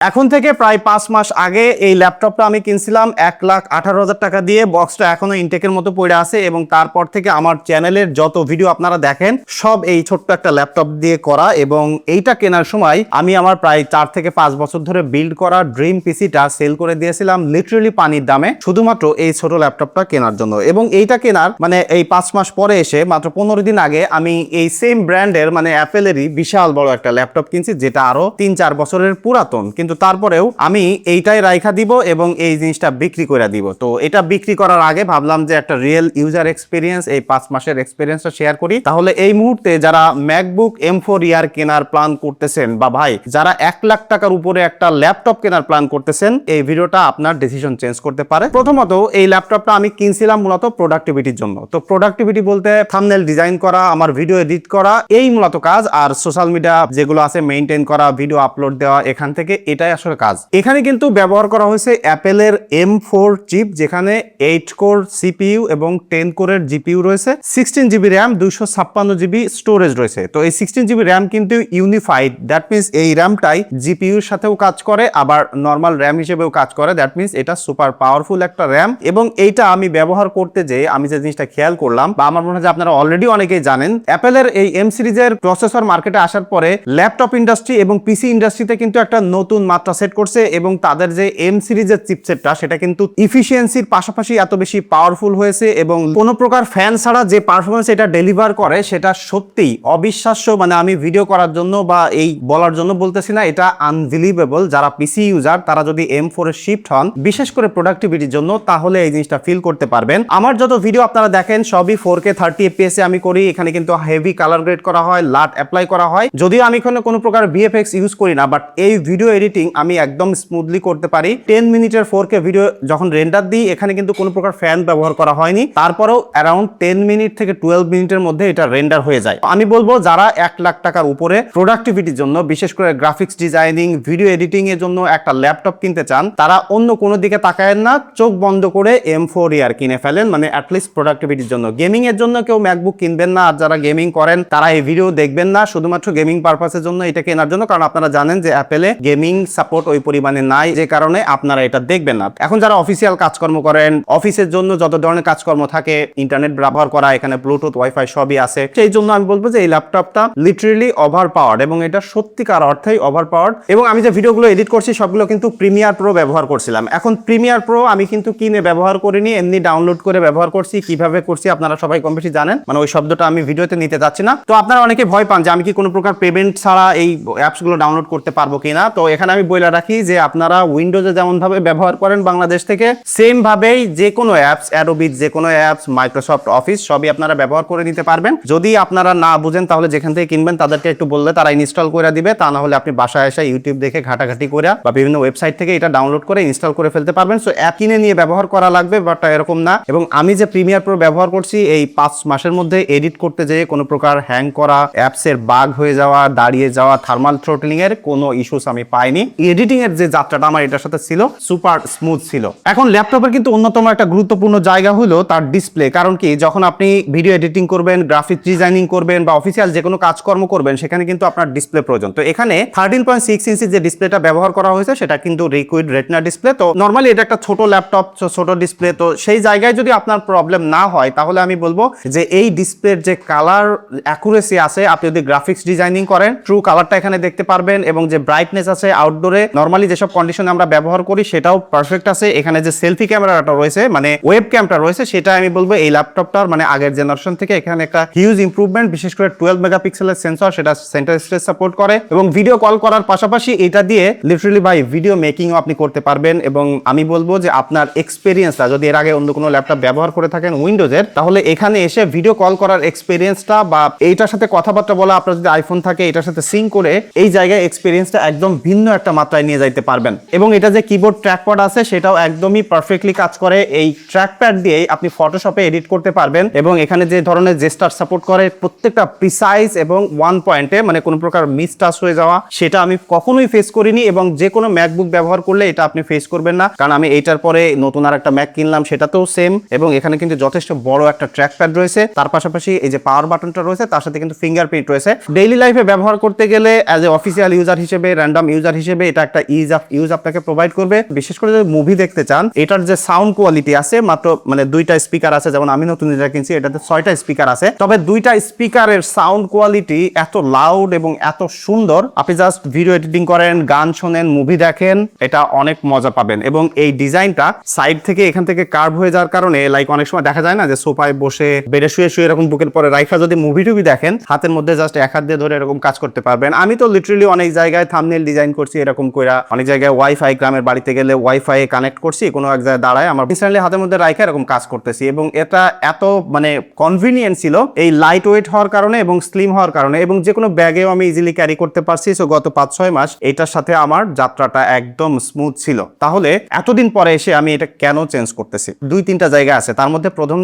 এখন থেকে প্রায় 5 মাস আগে এই ল্যাপটপটা আমি কিনছিলাম 1,18,000 টাকা দিয়ে। বক্সটা এখনো ইনটেকের মতো পড়ে আছে এবং তারপর থেকে আমার চ্যানেলের যত ভিডিও আপনারা দেখেন সব এই ছোট্ট একটা ল্যাপটপ দিয়ে করা। এবং এইটা কেনার সময় আমি আমার প্রায় 4 থেকে 5 বছর ধরে বিল্ড করা ড্রিম পিসিটা সেল করে দিয়েছিলাম লিটারালি পানির দামে শুধুমাত্র এই ছোট ল্যাপটপটা কেনার জন্য। এবং এইটা কেনার মানে এই 5 মাস পরে এসে মাত্র 15 দিন আগে আমি এই সেম ব্র্যান্ডের মানে অ্যাপেলেরই বিশাল বড় একটা ল্যাপটপ কিনছি, যেটা আরো 3-4 বছরের পুরাতন, কিন্তু তারপরেও আমি এইটাই রাইখা দিব এবং এই জিনিসটা বিক্রি করে দিব। তো এটা বিক্রি করার আগে ভাবলাম যে একটা রিয়েল ইউজার এক্সপিরিয়েন্স, এই 5 মাসের এক্সপিরিয়েন্সটা শেয়ার করি। তাহলে এই মুহূর্তে যারা ম্যাকবুক M4 ইয়ার কেনার প্ল্যান করতেছেন বা ভাই যারা 1 লাখ টাকার উপরে একটা ল্যাপটপ কেনার প্ল্যান করতেছেন, এই ভিডিওটা আপনার ডিসিশন চেঞ্জ করতে পারে। প্রথমত এই ল্যাপটপটা আমি কিনছিলাম মূলত প্রোডাক্টিভিটির জন্য। তো প্রোডাক্টিভিটি বলতে থাম্বনেল ডিজাইন করা, আমার ভিডিও এডিট করা, এই মূলত কাজ। আর সোশ্যাল মিডিয়া যেগুলো আছে মেইনটেইন করা, ভিডিও আপলোড দেওয়া, এখান থেকে এটাই আসলে কাজ। এখানে কিন্তু ব্যবহার করা হয়েছে অ্যাপেলের M4 চিপ, যেখানে 8 কোর সিপিইউ এবং 10 কোরের জিপিইউ রয়েছে, 16 জিবি র্যাম, 256 জিবি স্টোরেজ রয়েছে। তো এই 16 জিবি র্যাম কিন্তু ইউনিফাইড, দ্যাট মিনস এই র্যামটাই জিপিইউর সাথেও কাজ করে আবার নর্মাল র্যাম হিসেবেও কাজ করে, দ্যাট মিনস এটা সুপার পাওয়ারফুল একটা র্যাম। এবং এইটা আমি ব্যবহার করতে যে আমি যে জিনিসটা খেয়াল করলাম বা আমার মনে হয় যে আপনারা অলরেডি অনেকেই জানেন, অ্যাপেলের এই M সিরিজের প্রসেসর মার্কেটে আসার পরে ল্যাপটপ ইন্ডাস্ট্রি এবং পিসি ইন্ডাস্ট্রিতে কিন্তু একটা নতুন মাত্রা সেট করছে। এবং তাদের যে M সিরিজের চিপসেটটা সেটা কিন্তু ইফিসিয়েন্সির পাশাপাশি এত বেশি পাওয়ারফুল হয়েছে এবং কোনো প্রকার ফ্যান ছাড়া যে পারফরমেন্স এটা ডেলিভার করে সেটা সত্যিই অবিশ্বাস্য। মানে আমি ভিডিও করার জন্য বা এই বলার জন্য বলতেছি না, এটা আনবিলিভেবল। যারা পিসি ইউজার তারা যদি M4 এর শিফট হন বিশেষ করে প্রোডাক্টিভিটির জন্য, তাহলে এই জিনিসটা ফিল করতে পারবেন। আমার যত ভিডিও আপনারা দেখেন সবই 4K 30 fps এ আমি করি। এখানে কিন্তু হেভি কালার গ্রেড করা হয়, লাট অ্যাপ্লাই করা হয়। যদিও আমি এখানে কোনো প্রকার VFX ইউজ করি না, বাট এই ভিডিও এডিটিং আমি একদম স্মুথলি করতে পারি। 10 মিনিটের 4K ভিডিও যখন রেন্ডার দিই, এখানে কিন্তু কোনো প্রকার ফ্যান ব্যবহার করা হয়নি, তারপরেও অ্যারাউন্ড 10 মিনিট থেকে 12 মিনিটের মধ্যে এটা রেন্ডার হয়ে যায়। আমি বলবো যারা 1 লাখ টাকার উপরে প্রোডাক্টিভিটির জন্য, বিশেষ করে গ্রাফিক্স ডিজাইনিং, ভিডিও এডিটিং এর জন্য একটা ল্যাপটপ কিনতে চান, তারা অন্য কোনো দিকে তাকায়েন না, চোখ বন্ধ করে M4 ইয়ার কিনে ফেলেন। মানে অ্যাটলিস্ট প্রোডাক্টিভিটির জন্য। গেমিং এর জন্য কেউ ম্যাকবুক কিনবেন না, আর যারা গেমিং করেন তারা এই ভিডিও দেখবেন না শুধুমাত্র গেমিং পারপাসের জন্য এটা কেনার জন্য, কারণ আপনারা জানেন যে অ্যাপেলে গেমিং সাপোর্ট ওই পরিমাণে নাই, যে কারণে আপনারা এটা দেখবেন না। এখন যারা অফিসিয়াল কাজকর্ম করেন, অফিসের জন্য যত ধরনের কাজকর্ম থাকে, ইন্টারনেট ব্যবহার করা, এখানে ব্লুটুথ ওয়াইফাই সবই আছে, সেই জন্য আমি বলবো যে এই ল্যাপটপটা লিটারেলি ওভার পাওয়ার্ড এবং এটা সত্যিকার অর্থেই ওভার পাওয়ার্ড। এবং আমি যে ভিডিওগুলো এডিট করছি সবগুলো কিন্তু প্রিমিয়ার প্রো ব্যবহার করছিলাম। এখন প্রিমিয়ার প্রো আমি কিন্তু কিনে ব্যবহার করিনি, এমনি ডাউনলোড করে ব্যবহার করছি। কিভাবে করছি আপনারা সবাই কম বেশি জানেন, মানে ওই শব্দটা আমি ভিডিওতে নিতে যাচ্ছি না। তো আপনারা অনেকে ভয় পান যে আমি কি কোনো প্রকার পেমেন্ট ছাড়া এই অ্যাপসগুলো ডাউনলোড করতে পারবো কিনা। তো এখানে আমি বলে রাখি যে আপনারা উইন্ডোজে যেমন ভাবে ব্যবহার করেন বাংলাদেশ থেকে, সেম ভাবেই যে কোনো অ্যাপস, অ্যাডোবি যে কোনো অ্যাপস, মাইক্রোসফট অফিস সবই আপনারা ব্যবহার করে নিতে পারবেন। যদি আপনারা না বুঝেন তাহলে যেখান থেকে কিনবেন তাদেরকে একটু বললে তারা ইনস্টল করে দিবে, তা না হলে আপনি বাসায় এসে ইউটিউব দেখে ঘাটাঘাটি করে বা বিভিন্ন ওয়েবসাইট থেকে এটা ডাউনলোড করে ইনস্টল করে ফেলতে পারবেন। সো অ্যাপ কিনে নিয়ে ব্যবহার করা লাগবে, বাট এরকম না। এবং আমি যে প্রিমিয়ার প্রো ব্যবহার করছি, এই 5 মাসের মধ্যে এডিট করতে যেয়ে কোনো প্রকার হ্যাং করা, অ্যাপসের বাগ হয়ে যাওয়া, দাঁড়িয়ে যাওয়া, থার্মাল থ্রোটলিং এর কোনো ইস্যুস আমি পাইনি। এডিটিং এর যে যাত্রাটা আমার এটার সাথে ছিল সুপার স্মুথ ছিল। এখন ল্যাপটপের কিন্তু অন্যতম একটা গুরুত্বপূর্ণ জায়গা হলো তার ডিসপ্লে। কারণ কি, যখন আপনি ভিডিও এডিটিং করবেন, গ্রাফিক্স ডিজাইনিং করবেন বা অফিসিয়াল যে কোনো কাজকর্ম করবেন, সেখানে কিন্তু আপনার ডিসপ্লে প্রয়োজন। তো এখানে 13.6 ইঞ্চি যে ডিসপ্লেটা ব্যবহার করা হয়েছে সেটা কিন্তু লিকুইড রেটিনা ডিসপ্লে। তো নরমালি এটা একটা ছোট ল্যাপটপ, ছোট ডিসপ্লে, তো সেই জায়গায় যদি আপনার প্রবলেম না হয় তাহলে আমি বলবো যে এই ডিসপ্লের যে কালার অ্যাকুরেসি আছে, আপনি যদি গ্রাফিক্স ডিজাইনিং করেন ট্রু কালারটা এখানে দেখতে পারবেন। এবং যে ব্রাইটনেস আছে আউটডোরে নরমালি যেসব কন্ডিশনে আমরা ব্যবহার করি সেটাও পারফেক্ট আছে। এখানে যে সেলফি ক্যামেরাটা রয়েছে, মানে ওয়েব ক্যামটা রয়েছে, সেটা আমি বলবো এই ল্যাপটপটার মানে আগের জেনারেশন থেকে এখানে একটা হিউজ ইমপ্রুভমেন্ট। বিশেষ করে 12 মেগাপিক্সেলের সেন্সর, সেটা সেন্টার স্টেজ সাপোর্ট করে এবং ভিডিও কল করার পাশাপাশি এটা দিয়ে লিটারালি ভাই ভিডিও মেকিংও আপনি করতে পারবেন। এবং আমি বলবো যে আপনার এক্সপেরিয়েন্সটা, যদি এর আগে অন্য কোনো ল্যাপটপ ব্যবহার করে থাকেন উইন্ডোজের, তাহলে এখানে এসে ভিডিও কল করার এক্সপেরিয়েন্সটা বা এইটার সাথে কথাবার্তা বলা, আপনার যদি আইফোন থাকে এটার সাথে সিঙ্ক করে এই জায়গায় এক্সপেরিয়েন্সটা একদম ভিন্ন একটা মাত্রায় নিয়ে যাইতে পারবেন। এবং এটা যে কিবোর্ড ট্র্যাকপ্যাড আছে সেটাও একদমই পারফেক্টলি কাজ করে। এই ট্র্যাকপ্যাড দিয়ে আপনি ফটোশপে এডিট করতে পারবেন এবং এখানে যে ধরনের জেস্টার সাপোর্ট করে প্রত্যেকটা প্রিসাইজ এবং ওয়ান পয়েন্টে, মানে কোনো প্রকার মিস টাচ হয়ে যাওয়া সেটা আমি কখনোই ফেস করিনি। এবং যে কোনো ম্যাকবুক ব্যবহার করলে এটা আপনি ফেস করবেন না, কারণ আমি এইটার পরে নতুন আর একটা ম্যাক কিনলাম, সেটাতেও সেম। এবং এখানে কিন্তু যথেষ্ট বড় একটা ট্র্যাকপ্যাড রয়েছে, তার পাশাপাশি এই যে পাওয়ার বাটনটা রয়েছে তার সাথে কিন্তু ফিঙ্গারপ্রিন্ট রয়েছে। ডেইলি লাইফে ব্যবহার করতে গেলে অ্যাজ এ অফিসিয়াল ইউজার হিসেবে, র্যান্ডম ইউজার হিসেবে হিসেবে এটা একটা ইজ অফ ইউজ আপনাকে প্রোভাইড করবে। বিশেষ করে যদি মুভি দেখতে চান, এটার যে সাউন্ড কোয়ালিটি আছে মাত্র মানে 2টা স্পিকার আছে, যেমন আমি নতুন যেটা কিনছি এটাতে 6টা স্পিকার আছে, তবে 2টা স্পিকারের সাউন্ড কোয়ালিটি এত লাউড এবং এত সুন্দর, আপনি জাস্ট ভিডিও এডিটিং করেন, গান শোনেন, মুভি দেখেন, এটা অনেক মজা পাবেন। এবং এই ডিজাইনটা সাইড থেকে এখান থেকে কার্ভ হয়ে যাওয়ার কারণে লাইক অনেক সময় দেখা যায় না যে সোফায় বসে বেডে শুয়ে শুয়ে এরকম বুকের পরে রাইখা যদি মুভি টুভি দেখেন, হাতের মধ্যে জাস্ট এক হাত দিয়ে ধরে এরকম কাজ করতে পারবেন। আমি তো লিটারালি অনেক জায়গায় থাম্বনেল ডিজাইন করছি এরকম কইরা, অনেক জায়গায় ওয়াইফাই, গ্রামের বাড়িতে গেলে ওয়াইফাই কানেক্ট করছি, কোনো এক জায়গায় দাঁড়ায় আমার ইনস্ট্যান্টলি হাতের মধ্যে রাইখা এরকম কাজ করতেছি। এবং এটা এত মানে কনভিনিয়েন্ট ছিল এই লাইট ওয়েট হওয়ার কারণে এবং স্লিম হওয়ার কারণে, এবং যে কোনো ব্যাগেও আমি ইজিলি ক্যারি করতে পারছি। সো গত 5-6 মাস এটার সাথে আমার যাত্রাটা একদম স্মুথ ছিল। তাহলে এতদিন পরে এসে আমি এটা কেন চেঞ্জ করতেছি? 2-3টা জায়গা আছে, তার মধ্যে প্রথম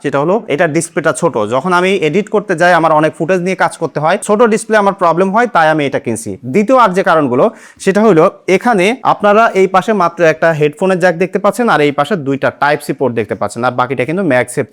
সেটা হলো এটা ডিসপ্লেটা ছোট। যখন আমি এডিট করতে যাই আমার অনেক ফুটেজ নিয়ে কাজ করতে হয়, ছোট ডিসপ্লে আমার প্রবলেম হয়, তাই আমি এটা কিনছি। দ্বিতীয় আর যে কারণগুলো সেটা হলো এখানে আপনারা এই পাশে মাত্র একটা হেডফোনের জ্যাক দেখতে পাচ্ছেন আর এই পাশে 2টা টাইপ সি পোর্ট দেখতে পাচ্ছেন, আর বাকিটা কিন্তু ম্যাগসেফ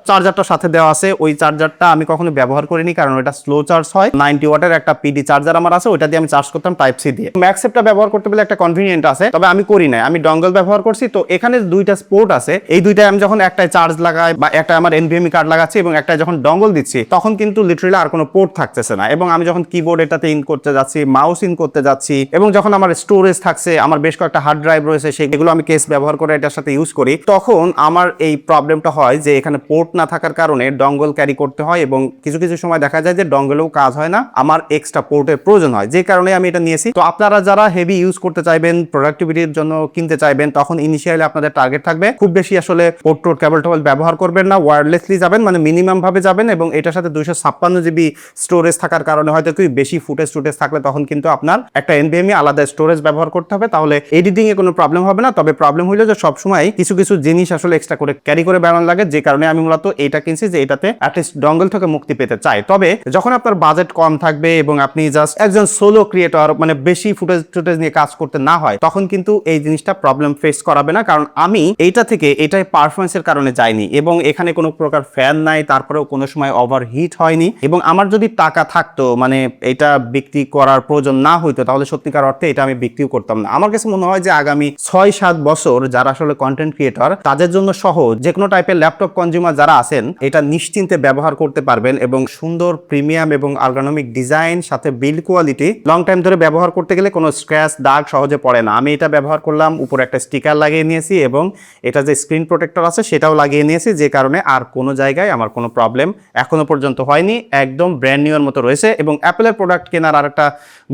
চার্জারটা সাথে দেওয়া আছে। ওই চার্জারটা আমি কখনো ব্যবহার করিনি কারণ এটা স্লো চার্জ হয়। 90 ওয়াটের একটা পিডি চার্জার আমার আছে, ওইটা দিয়ে আমি চার্জ করতাম টাইপ সি দিয়ে। ম্যাগসেফটা ব্যবহার করতে বলে একটা কনভিনিয়েন্ট আছে, তবে আমি করি না, আমি ডঙ্গল ব্যবহার করছি। তো এখানে 2টা পোর্ট আছে, এই 2টায় আমি যখন একটায় চার্জ লাগাই বা একটা আমার এনভিএমই কার্ড লাগাচ্ছি এবং একটা যখন ডঙ্গল দিচ্ছি, তখন কিন্তু লিটারালি আর কোনো পোর্ট থাকতেছে না। এবং আমি যখন কিবোর্ড এটাতে ইন করতে যাচ্ছি, মাউস ইন করতে যাচ্ছি, এবং যখন আমার স্টোরেজ থাকছে, আমার বেশ কয়েকটা হার্ড ড্রাইভ রয়েছে, সেগুলো আমি কেস ব্যবহার করে এটার সাথে ইউজ করি, তখন আমার এই প্রবলেমটা হয় যে এখানে পোর্ট না থাকার কারণে ডঙ্গল ক্যারি করতে হয় এবং কিছু কিছু সময় দেখা যায় যে ডঙ্গলেও কাজ হয় না, আমার এক্সট্রা পোর্টের প্রয়োজন হয়, যে কারণে আমি এটা নিয়েছি। তো আপনারা যারা হেভি ইউজ করতে চাইবেন, প্রোডাক্টিভিটির জন্য কিনতে চাইবেন, তখন ইনিশিয়ালি আপনাদের টার্গেট থাকবে খুব বেশি আসলে পোর্ট টোর কেবল টেবল ব্যবহার করবেন না, ওয়্যারলেসলি যাবেন, মানে মিনিমাম ভাবে যাবেন। এবং এটার সাথে 256 জিবি স্টোরেজ থাকার কারণে হয়তো কি বেশি ফুটেজ থাকলে তখন কিন্তু আপনার একটা এনভিএমই আলাদা স্টোরেজ ব্যবহার করতে হবে, তাহলে এডিটিং এ কোনো প্রবলেম হবে না। তবে প্রবলেম হইলো যে সবসময় কিছু কিছু জিনিস আসলে এক্সট্রা করে ক্যারি করে বেড়ানো লাগে, যে কারণে আমি মূলত এটা কিনছি যে এটাতে অ্যাটলিস্ট ডঙ্গল থেকে মুক্তি পেতে চাই। তবে যখন আপনার বাজেট কম থাকবে এবং আপনি জাস্ট একজন সোলো ক্রিয়েটর, মানে বেশি ফুটেজ নিয়ে কাজ করতে না হয়, তখন কিন্তু এই জিনিসটা প্রবলেম ফেস করাবে না। কারণ আমি এইটা থেকে এটাই পারফরমেন্সের কারণে যাইনি এবং এখানে কোনো প্রকার ফ্যান নাই, তারপরেও কোনো সময় ওভারহিট হয়নি। এবং আমার যদি টাকা থাকতো, মানে এটা বিক্রি করার প্রয়োজন না হইতো, তাহলে সত্যিকার অর্থে এটা আমি বিক্রিও করতাম না। আমার কাছে মনে হয় যে আগামী 6-7 বছর যারা আসলে কন্টেন্ট ক্রিয়েটর, তাদের জন্য সহ যে কোনো টাইপের ল্যাপটপ কনজিউমার যারা আছেন, এটা নিশ্চিন্তে ব্যবহার করতে পারবেন এবং সুন্দর প্রিমিয়াম এবং আর্গোনমিক ডিজাইন সাথে বিল্ড কোয়ালিটি লং টাইম ধরে ব্যবহার করতে গেলে কোনো স্ক্র্যাচ দাগ সহজে পড়ে না। আমি এটা ব্যবহার করলাম, উপরে একটা স্টিকার লাগিয়ে নিয়েছি এবং এটা যে স্ক্রিন প্রোটেক্টর আছে সেটাও লাগিয়ে নিয়েছি, যে কারণে আর কোনো জায়গায় আমার কোনো প্রবলেম এখনো পর্যন্ত হয়নি, একদম ব্র্যান্ড নিউ এর মতো রয়েছে। এবং অ্যাপেলের প্রোডাক্ট কেনার আর একটা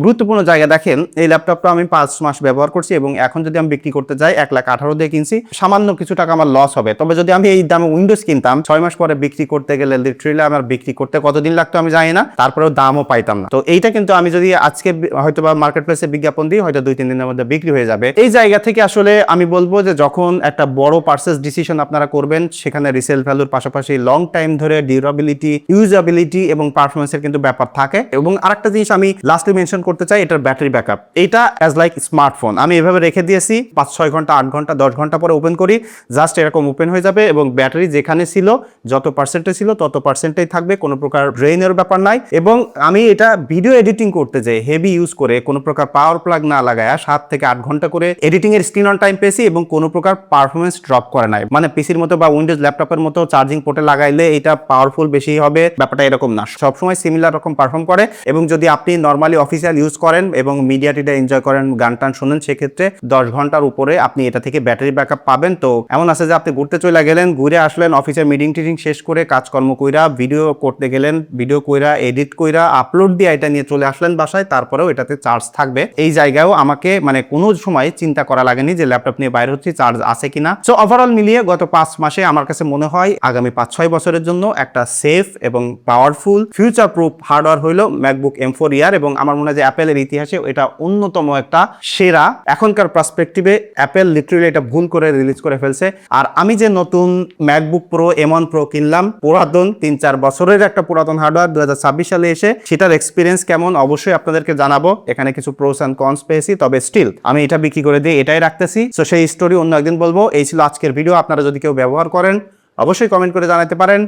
গুরুত্বপূর্ণ জায়গা দেখেন, এই ল্যাপটপটা আমি 5 মাস ব্যবহার করছি এবং এখন যদি আমি বিক্রি করতে যাই 1,18,000 দিয়ে কিনছি, সামান্য কিছু টাকা আমার লস হবে। তবে যদি আমি এই দামে উইন্ডোজ কিনতাম, 6 মাস পরে বিক্রি করতে গেলে লিটারালি আমার বিক্রি করতে কতদিন লাগতো আমি জানি না, তারপরেও দামও পাইতাম না। তো এইটা কিন্তু আমি যদি আজকে হয়তো বা মার্কেট প্লেসে বিজ্ঞাপন দিই, হয়তো 2-3 দিনের মধ্যে বিক্রি হয়ে যাবে। এই জায়গা থেকে আসলে আমি বলবো যে যখন একটা বড় পারচেজ ডিসিশন আপনারা করবেন, সেখানে রিসেল ভ্যালুর পাশাপাশি লং টাইম ধরে ডিউরেবিলিটি, ইউজেবিলিটি এবং পারফরমেন্সের কিন্তু ব্যাপার থাকে। এবং আরেকটা জিনিস আমি লাস্টে মেনশন করতে চাই, এটার ব্যাটারি ব্যাকআপ। এটা অ্যাজ লাইক স্মার্টফোন, আমি এভাবে রেখে দিয়েছি, 5-6 ঘন্টা, 8 ঘন্টা, 10 ঘন্টা পরে ওপেন করি, জাস্ট এরকম ওপেন হয়ে যাবে এবং ব্যাটারি যেখানে ছিল, যত পার্সেন্টে ছিল তত পার্সেন্টেই থাকবে, কোনো প্রকার ড্রেইনের ব্যাপার নাই। এবং আমি এটা ভিডিও এডিটিং করতে যাই হেভি ইউজ করে, কোনো প্রকার পাওয়ার প্লাগ না লাগায় 7 থেকে 8 ঘন্টা করে এডিটিং এর স্ক্রিন অন টাইম পেয়েছি এবং কোনো প্রকার পারফরমেন্স ড্রপ করে নাই। মানে পিসির মতো বা উইন্ডোজ ল্যাপটপের মতো চার্জিং পোর্টে লাগাইলে এটা পাওয়ারফুল বেশি হবে, ব্যাপারটা এরকম না, সবসময় সিমিলার রকম পারফর্ম করে। এবং যদি আপনি নর্মালি অফিসিয়াল ইউজ করেন এবং মিডিয়া টিডিয়া এনজয় করেন, গান টান শোনেন, সেক্ষেত্রে 10 ঘন্টার উপরে আপনি এটা থেকে ব্যাটারি ব্যাকআপ পাবেন। তো এমন আছে যে আপনি ঘুরতে চলে গেলেন, ঘুরে আসলেন, অফিসের মিটিং টিটিং শেষ করে কাজকর্ম কইরা ভিডিও করতে গেলেন, ভিডিও কইরা এডিট কইরা আপলোড দিয়ে এটা নিয়ে চলে আসলেন বাসায়, তারপরেও এটাতে চার্জ থাকবে। এই জায়গায়ও আমাকে মানে কোনো সময় চিন্তা করা লাগেনি যে ল্যাপটপ নিয়ে বাইরে হচ্ছে চার্জ আছে কিনা। সো ওভারঅল মিলিয়ে গত 5 মাসে আমার কাছে মনে হয় আগামী 5-6 বছরের জন্য একটা সেফ এবং পাওয়ারফুল ফিউচার প্রুফ হার্ডওয়্যার হইলো ম্যাকবুক M4 ইয়ার। এবং আমার মনে হয় যে অ্যাপেলের ইতিহাসে এটা অন্যতম একটা সেরা। এখনকার পার্সপেক্টিভে অ্যাপেল লিটারালি এটা ভুল করে রিলিজ করে ফেলছে। আর আমি যে নতুন ম্যাকবুক প্রো M1 প্রো কিনলাম, পুরাতন 3-4 বছরের একটা পুরাতন হার্ডওয়্যার 2026 সালে এসে, সেটার এক্সপিরিয়েন্স কেমন অবশ্যই আপনাদেরকে জানাবো। এখানে কিছু প্রোস এন্ড কনস পেয়েছি, তবে স্টিল আমি এটা বিক্রি করে দিয়ে এটাই রাখতেছি। সো সেই স্টোরি অন্য একদিন বলবো। এই ছিল আজকের ভিডিও। আপনারা যদি কেউ ব্যবহার করেন অবশ্যই কমেন্ট করে জানাতে পারেন।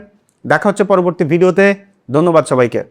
দেখা হচ্ছে পরবর্তী ভিডিওতে। ধন্যবাদ সবাইকে।